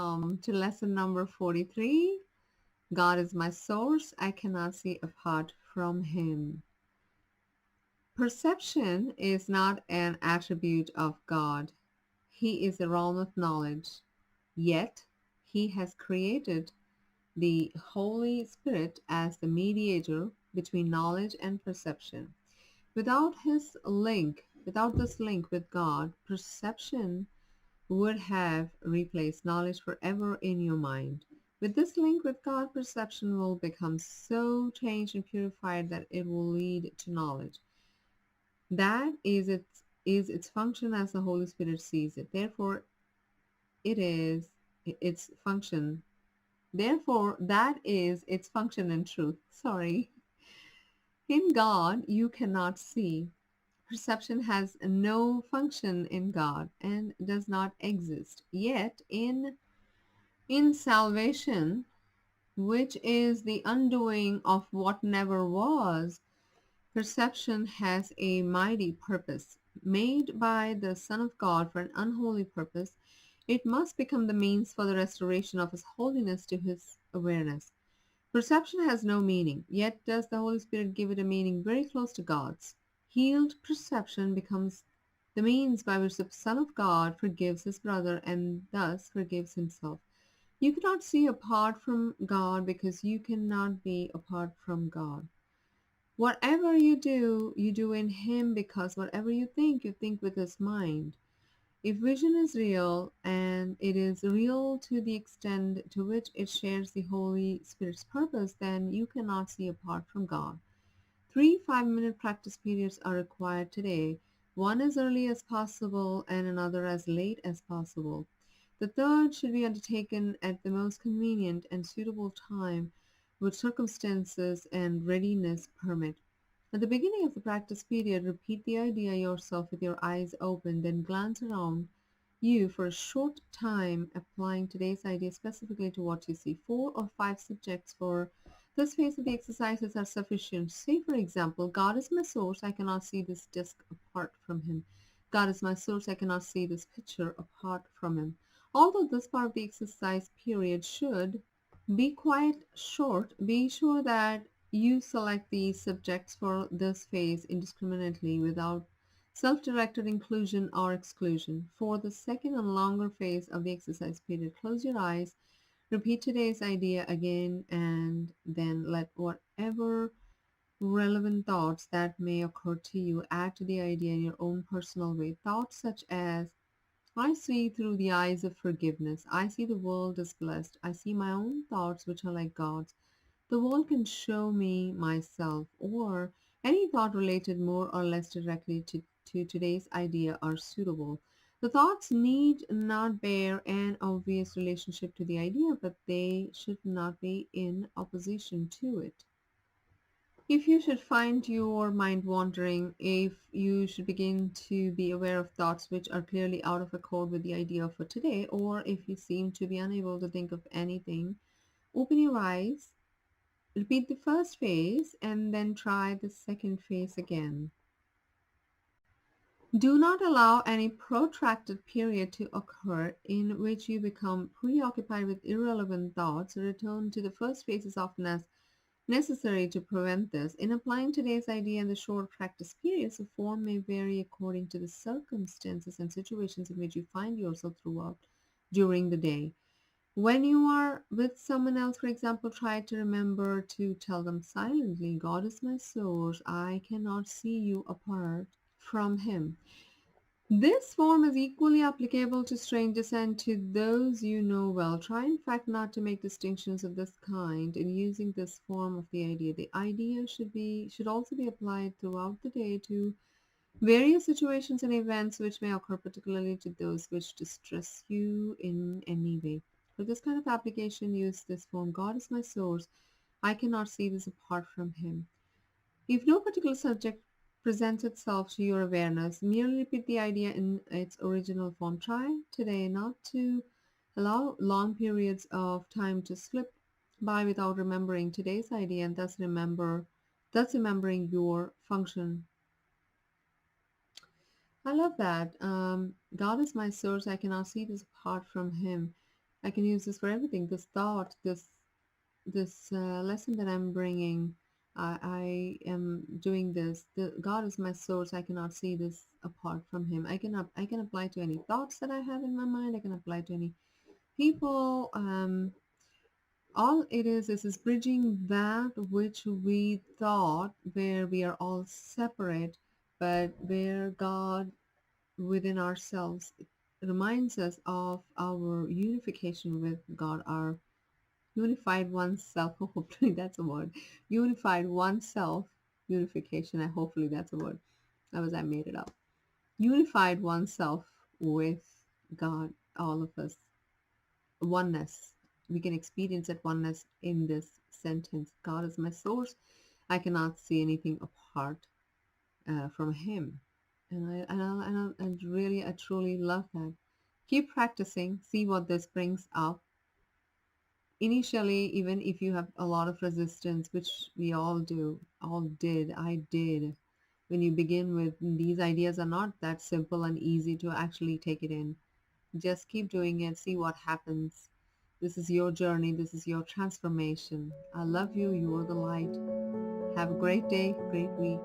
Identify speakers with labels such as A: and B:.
A: welcome to lesson number 43. God is my source, I cannot see apart from Him. Perception is not an attribute of God, He is a realm of knowledge. Yet, He has created the Holy Spirit as the mediator between knowledge and perception. Without this link with God, perception would have replaced knowledge forever in your mind. With this link with God, perception will become so changed and purified that it will lead to knowledge. That is its function as the Holy Spirit sees it. Therefore, it is its function. Therefore, that is its function and truth. Sorry. In God, you cannot see. Perception has no function in God and does not exist. Yet, in salvation, which is the undoing of what never was, perception has a mighty purpose. Made by the Son of God for an unholy purpose, it must become the means for the restoration of His holiness to His awareness. Perception has no meaning, yet does the Holy Spirit give it a meaning very close to God's. Healed perception becomes the means by which the Son of God forgives his brother and thus forgives himself. You cannot see apart from God because you cannot be apart from God. Whatever you do in Him because whatever you think with His mind. If vision is real, and it is real to the extent to which it shares the Holy Spirit's purpose, then you cannot see apart from God. 3 5-minute practice periods are required today, one as early as possible and another as late as possible. The third should be undertaken at the most convenient and suitable time which circumstances and readiness permit. At the beginning of the practice period, repeat the idea yourself with your eyes open, then glance around you for a short time, applying today's idea specifically to what you see. 4 or 5 subjects for this phase of the exercises are sufficient. Say, for example, God is my source, I cannot see this disc apart from Him. God is my source, I cannot see this picture apart from Him. Although this part of the exercise period should be quite short, be sure that you select these subjects for this phase indiscriminately without self-directed inclusion or exclusion. For the second and longer phase of the exercise period, close your eyes, repeat today's idea again, and then let whatever relevant thoughts that may occur to you add to the idea in your own personal way. Thoughts such as, I see through the eyes of forgiveness. I see the world as blessed. I see my own thoughts, which are like God's. The world can show me myself, or any thought related more or less directly to today's idea are suitable. The thoughts need not bear an obvious relationship to the idea, but they should not be in opposition to it. If you should find your mind wandering, if you should begin to be aware of thoughts which are clearly out of accord with the idea for today, or if you seem to be unable to think of anything, open your eyes, repeat the first phase, and then try the second phase again. Do not allow any protracted period to occur in which you become preoccupied with irrelevant thoughts. Return to the first phase as often as necessary to prevent this. In applying today's idea in the short practice periods, the form may vary according to the circumstances and situations in which you find yourself throughout during the day. When you are with someone else, for example, try to remember to tell them silently, God is my source, I cannot see you apart from Him. This form is equally applicable to strangers and to those you know well. Try, in fact, not to make distinctions of this kind in using this form of the idea. The idea should also be applied throughout the day to various situations and events which may occur, particularly to those which distress you in any way. For this kind of application, use this form: God is my source. I cannot see this apart from Him. If no particular subject presents itself to your awareness, merely repeat the idea in its original form. Try today not to allow long periods of time to slip by without remembering today's idea and thus remembering your function. I love that. God is my source. I cannot see this apart from Him. I can use this for everything. This thought, this lesson that I'm bringing, I am doing this. God is my source. I cannot see this apart from Him. I can apply to any thoughts that I have in my mind. I can apply to any people. All it is bridging that which we thought where we are all separate, but where God within ourselves reminds us of our unification with God, our unified oneself. Hopefully that's a word. Unified oneself, unification. And hopefully that's a word. That was I made it up. Unified oneself with God, all of us. Oneness. We can experience that oneness in this sentence. God is my source. I cannot see anything apart from Him. And really, I truly love that. Keep practicing. See what this brings up. Initially, even if you have a lot of resistance, which we all did, I did. When you begin with these ideas are not that simple and easy to actually take it in. Just keep doing it, see what happens. This is your journey, this is your transformation. I love you, you are the light. Have a great day, great week.